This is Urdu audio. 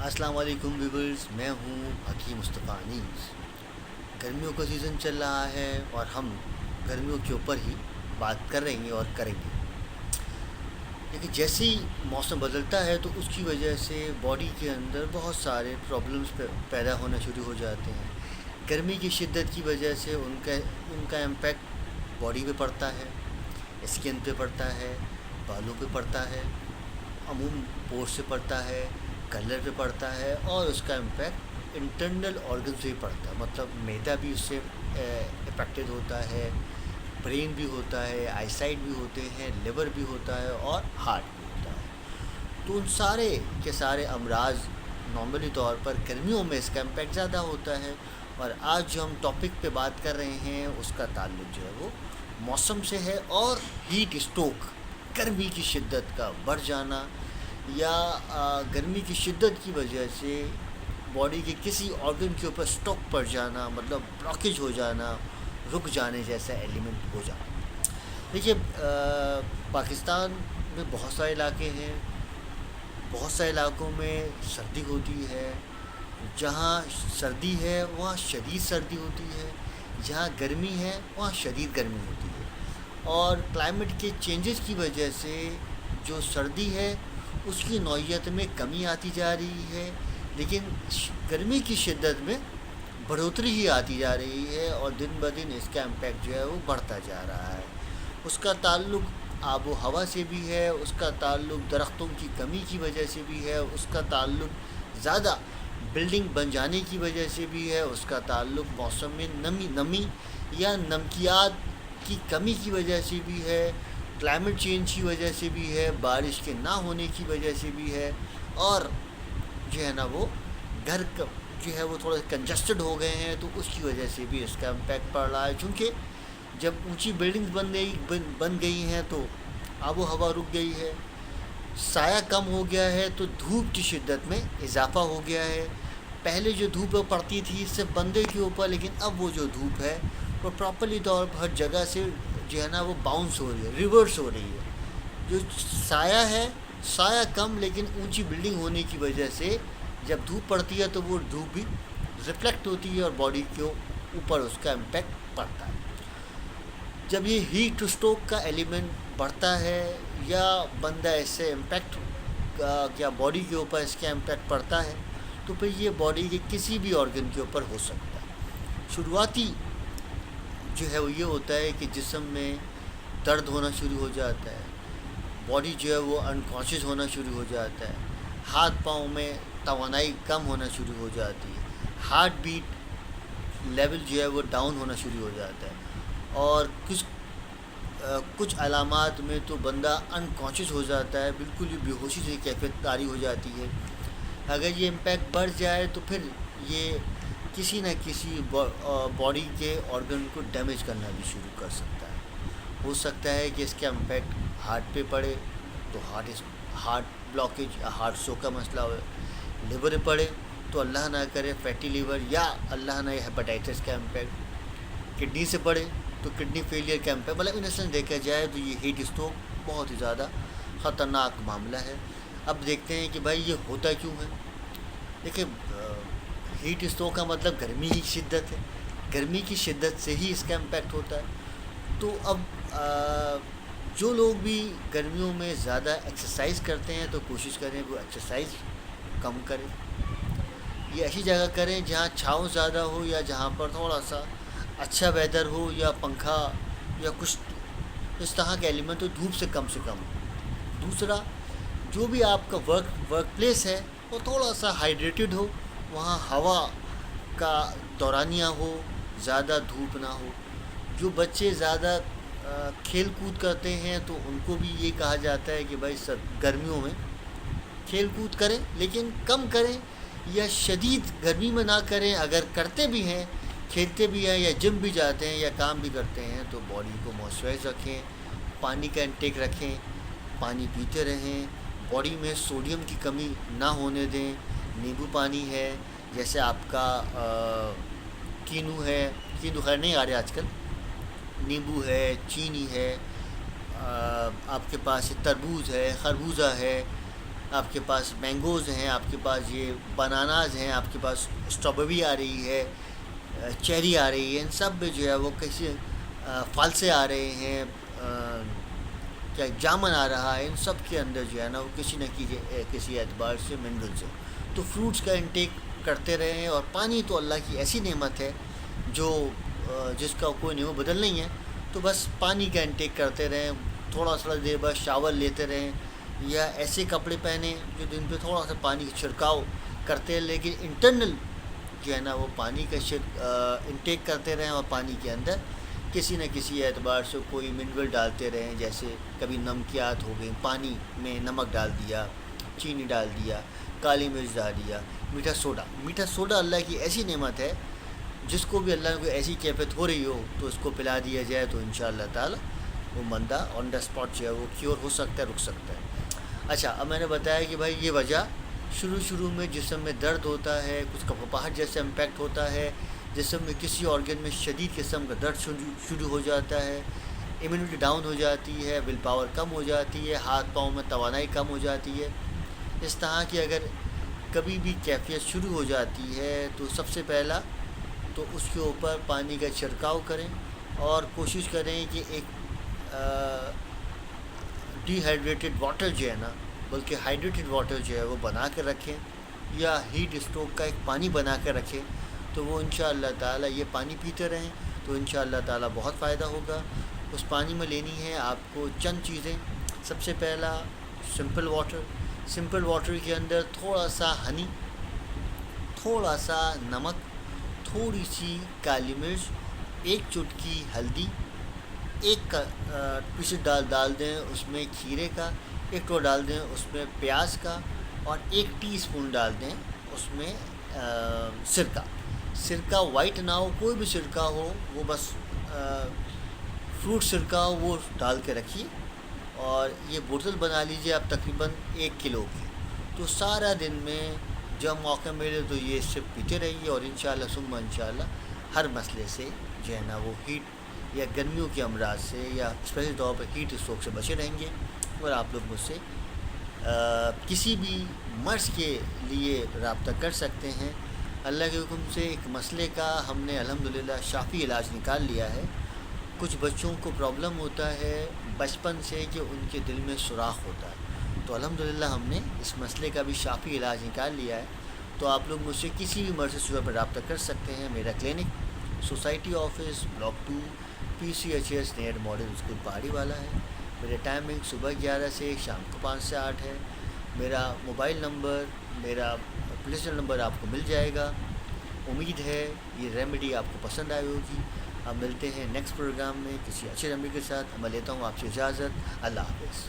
السلام علیکم ویورز، میں ہوں حکیم مصطفیٰ انیس۔ گرمیوں کا سیزن چل رہا ہے اور ہم گرمیوں کے اوپر ہی بات کر رہے ہیں اور کریں گے۔ لیکن جیسے ہی موسم بدلتا ہے تو اس کی وجہ سے باڈی کے اندر بہت سارے پرابلمس پیدا ہونا شروع ہو جاتے ہیں۔ گرمی کی شدت کی وجہ سے ان کا امپیکٹ باڈی پہ پڑتا ہے، اسکن پہ پڑتا ہے، بالوں پہ پڑتا ہے، عموم پور سے پڑتا ہے، کلر پہ پڑتا ہے، اور اس کا امپیکٹ انٹرنل آرگن سے بھی پڑتا ہے۔ مطلب میدا بھی اس سے افیکٹڈ ہوتا ہے، برین بھی ہوتا ہے، آئی سائٹ بھی ہوتے ہیں، لیور بھی ہوتا ہے اور ہارٹ بھی ہوتا ہے۔ تو ان سارے کے سارے امراض نارملی طور پر گرمیوں میں اس کا امپیکٹ زیادہ ہوتا ہے۔ اور آج جو ہم ٹاپک پہ بات کر رہے ہیں اس کا تعلق جو ہے وہ موسم سے ہے، اور ہیٹ اسٹروک، گرمی کی شدت کا بڑھ جانا یا گرمی کی شدت کی وجہ سے باڈی کے کسی آرگن کے اوپر اسٹاک پڑ جانا، مطلب بلاکیج ہو جانا، رک جانے جیسا ایلیمنٹ ہو جانا۔ دیکھیے، پاکستان میں بہت سارے علاقے ہیں، بہت سارے علاقوں میں سردی ہوتی ہے۔ جہاں سردی ہے وہاں شدید سردی ہوتی ہے، جہاں گرمی ہے وہاں شدید گرمی ہوتی ہے۔ اور کلائمیٹ کے چینجز کی وجہ سے جو سردی ہے اس کی نوعیت میں کمی آتی جا رہی ہے، لیکن گرمی کی شدت میں بڑھوتری ہی آتی جا رہی ہے، اور دن بدن اس کا امپیکٹ جو ہے وہ بڑھتا جا رہا ہے۔ اس کا تعلق آب و ہوا سے بھی ہے، اس کا تعلق درختوں کی کمی کی وجہ سے بھی ہے، اس کا تعلق زیادہ بلڈنگ بن جانے کی وجہ سے بھی ہے، اس کا تعلق موسم میں نمی یا نمکیات کی کمی کی وجہ سے بھی ہے، کلائمیٹ چینج کی وجہ سے بھی ہے، بارش کے نہ ہونے کی وجہ سے بھی ہے، اور جو ہے نا وہ گھر جو ہے وہ تھوڑا کنجسٹڈ ہو گئے ہیں تو اس کی وجہ سے بھی اس کا امپیکٹ پڑ رہا ہے۔ چونکہ جب اونچی بلڈنگز بن گئی ہیں تو آب و ہوا رک گئی ہے، سایہ کم ہو گیا ہے تو دھوپ کی شدت میں اضافہ ہو گیا ہے۔ پہلے جو دھوپ پڑتی تھی صرف بندے کے اوپر، لیکن اب وہ جو دھوپ ہے وہ پراپرلی طور پر ہر جگہ سے جو ہے نا وہ باؤنس ہو رہی ہے، ریورس ہو رہی ہے۔ جو سایہ ہے، سایہ کم لیکن اونچی بلڈنگ ہونے کی وجہ سے جب دھوپ پڑتی ہے تو وہ دھوپ بھی ریفلیکٹ ہوتی ہے اور باڈی کے اوپر اس کا امپیکٹ پڑتا ہے۔ جب یہ ہیٹ اسٹروک کا ایلیمنٹ بڑھتا ہے یا بندہ اس سے امپیکٹ یا باڈی کے اوپر اس کا امپیکٹ پڑتا ہے تو پھر یہ باڈی کے کسی بھی آرگن کے اوپر ہو سکتا ہے۔ شروعاتی جو ہے وہ یہ ہوتا ہے کہ جسم میں درد ہونا شروع ہو جاتا ہے، باڈی جو ہے وہ انکانشیس ہونا شروع ہو جاتا ہے، ہاتھ پاؤں میں توانائی کم ہونا شروع ہو جاتی ہے، ہارٹ بیٹ لیول جو ہے وہ ڈاؤن ہونا شروع ہو جاتا ہے، اور کچھ علامات میں تو بندہ انکانشیس ہو جاتا ہے، بالکل ہی بے ہوشی سے کیفیت طاری ہو جاتی ہے۔ اگر یہ امپیکٹ بڑھ جائے تو پھر یہ کسی نہ کسی باڈی کے آرگن کو ڈیمیج کرنا بھی شروع کر سکتا ہے۔ ہو سکتا ہے کہ اس کا امپیکٹ ہارٹ پہ پڑے تو ہارٹ بلاکیج یا ہارٹ سٹروک کا مسئلہ ہو، لیور پہ پڑے تو اللہ نہ کرے فیٹی لیور یا اللہ نہ ہیپاٹائٹس کا امپیکٹ، کڈنی سے پڑے تو کڈنی فیلئر کا امپیکٹ، مطلب ان سینس دیکھا جائے تو یہ ہیٹ اسٹروک بہت ہی زیادہ خطرناک معاملہ ہے۔ اب دیکھتے ہیں کہ بھائی یہ ہوتا کیوں ہے۔ دیکھیں، ہیٹ اسٹروک کا مطلب گرمی کی شدت ہے، گرمی کی شدت سے ہی اس کا امپیکٹ ہوتا ہے۔ تو اب جو لوگ بھی گرمیوں میں زیادہ ایکسرسائز کرتے ہیں تو کوشش کریں وہ ایکسرسائز کم کریں، یہ ایسی جگہ کریں جہاں چھاؤں زیادہ ہو یا جہاں پر تھوڑا سا اچھا ویدر ہو یا پنکھا یا کچھ اس طرح کا ایلیمنٹ ہو، دھوپ سے کم ہو۔ دوسرا، جو بھی آپ کا ورک پلیس ہے وہ تھوڑا سا ہائیڈریٹڈ ہو، وہاں ہوا کا دورانیہ ہو، زیادہ دھوپ نہ ہو۔ جو بچے زیادہ کھیل کود کرتے ہیں تو ان کو بھی یہ کہا جاتا ہے کہ بھائی گرمیوں میں کھیل کود کریں لیکن کم کریں، یا شدید گرمی میں نہ کریں۔ اگر کرتے بھی ہیں، کھیلتے بھی ہیں یا جم بھی جاتے ہیں یا کام بھی کرتے ہیں تو باڈی کو موئسچرائز رکھیں، پانی کا انٹیک رکھیں، پانی پیتے رہیں، باڈی میں سوڈیم کی کمی نہ ہونے دیں۔ نیبو پانی ہے، جیسے آپ کا کینو ہے، کینو خیر نہیں آ رہے آج کل، نیمبو ہے، چینی ہے، آپ کے پاس تربوز ہے، خربوزہ ہے، آپ کے پاس مینگوز ہیں، آپ کے پاس یہ بناناز ہیں، آپ کے پاس اسٹرابیری آ رہی ہے، چیری آ رہی ہے، ان سب میں جو ہے وہ کسی فالسے آ رہے ہیں، کیا جامن آ رہا ہے، ان سب کے اندر جو ہے نا وہ کسی نہ کسی اعتبار سے منرلز ہے. تو فروٹس کا انٹیک کرتے رہیں. اور پانی تو اللہ کی ایسی نعمت ہے جو جس کا کوئی نعمت بدل نہیں ہے. تو بس پانی کا انٹیک کرتے رہیں، تھوڑا تھوڑا دیر بعد شاور لیتے رہیں، یا ایسے کپڑے پہنیں جو دن پہ تھوڑا سا پانی کا چھڑکاؤ کرتے ہیں، لیکن انٹرنل جو ہے نا وہ پانی کا انٹیک کرتے رہیں، اور پانی کے اندر کسی نہ کسی اعتبار سے کوئی منرل ڈالتے رہیں. جیسے کبھی نمکیات ہو گئی، پانی میں نمک ڈال دیا، چینی ڈال دیا، کالی مرچ ڈال دیا، میٹھا سوڈا اللہ کی ایسی نعمت ہے، جس کو بھی اللہ کو ایسی کیفیت ہو رہی ہو تو اس کو پلا دیا جائے تو انشاءاللہ تعالی وہ بندہ آن دا اسپاٹ جو ہے وہ کیور ہو سکتا ہے، رک سکتا ہے. اچھا، اب میں نے بتایا کہ بھائی یہ وجہ شروع میں جسم میں درد ہوتا ہے، کچھ کپاہٹ جیسا امپیکٹ ہوتا ہے، جسم میں کسی آرگن میں شدید قسم کا درد شروع ہو جاتا ہے، امیونٹی ڈاؤن ہو جاتی ہے، ول پاور کم ہو جاتی ہے، ہاتھ پاؤں میں توانائی کم ہو جاتی ہے. اس طرح کی اگر کبھی بھی کیفیت شروع ہو جاتی ہے تو سب سے پہلا تو اس کے اوپر پانی کا چھڑکاؤ کریں، اور کوشش کریں کہ ایک ڈی ہائیڈریٹڈ واٹر جو ہے نا، بلکہ ہائیڈریٹڈ واٹر جو ہے وہ بنا کر رکھیں، یا ہیٹ اسٹروک کا ایک پانی بنا کر رکھیں. تو وہ انشاءاللہ تعالی یہ پانی پیتے رہیں تو انشاءاللہ تعالی بہت فائدہ ہوگا. اس پانی میں لینی ہے آپ کو چند چیزیں. سب سے پہلا سمپل واٹر کے اندر تھوڑا سا ہنی، تھوڑا سا نمک، تھوڑی سی کالی مرچ، ایک چٹکی ہلدی، ایک پیس ڈال دیں اس میں کھیرے کا، ایک ٹو ڈال دیں اس میں پیاز کا، اور 1 ٹی اسپون ڈال دیں اس میں سرکہ وائٹ نہ ہو، کوئی بھی سرکہ ہو، وہ بس فروٹ سرکہ ہو، وہ ڈال کے رکھیے. اور یہ بوتل بنا لیجیے آپ تقریباً 1 کلو کی. تو سارا دن میں جب موقع ملے تو یہ صرف پیتے رہیے، اور انشاءاللہ ثم انشاءاللہ ہر مسئلے سے جو ہے نا وہ ہیٹ یا گرمیوں کے امراض سے یا اسپیشلی طور پر ہیٹ اسٹروک سے بچے رہیں گے. اور آپ لوگ مجھ سے کسی بھی مرض کے لیے رابطہ کر سکتے ہیں. اللہ کے حکم سے ایک مسئلے کا ہم نے الحمدللہ شافی علاج نکال لیا ہے. کچھ بچوں کو پرابلم ہوتا ہے بچپن سے کہ ان کے دل میں سوراخ ہوتا ہے، تو الحمدللہ ہم نے اس مسئلے کا بھی شافی علاج نکال لیا ہے. تو آپ لوگ مجھ سے کسی بھی مرض سے صورت پر رابطہ کر سکتے ہیں. میرا clinic society office block 2 PCHS near model school پہاڑی والا ہے. میرے ٹائمنگ صبح 11 سے شام کو 5 سے 8 ہے. میرا موبائل نمبر، میرا اپلیکیشن نمبر آپ کو مل جائے گا. امید ہے یہ ریمیڈی آپ کو پسند آئی ہوگی. اب ملتے ہیں نیکسٹ پروگرام میں کسی اچھے ریمیڈی کے ساتھ. میں لیتا ہوں آپ سے اجازت. اللہ حافظ.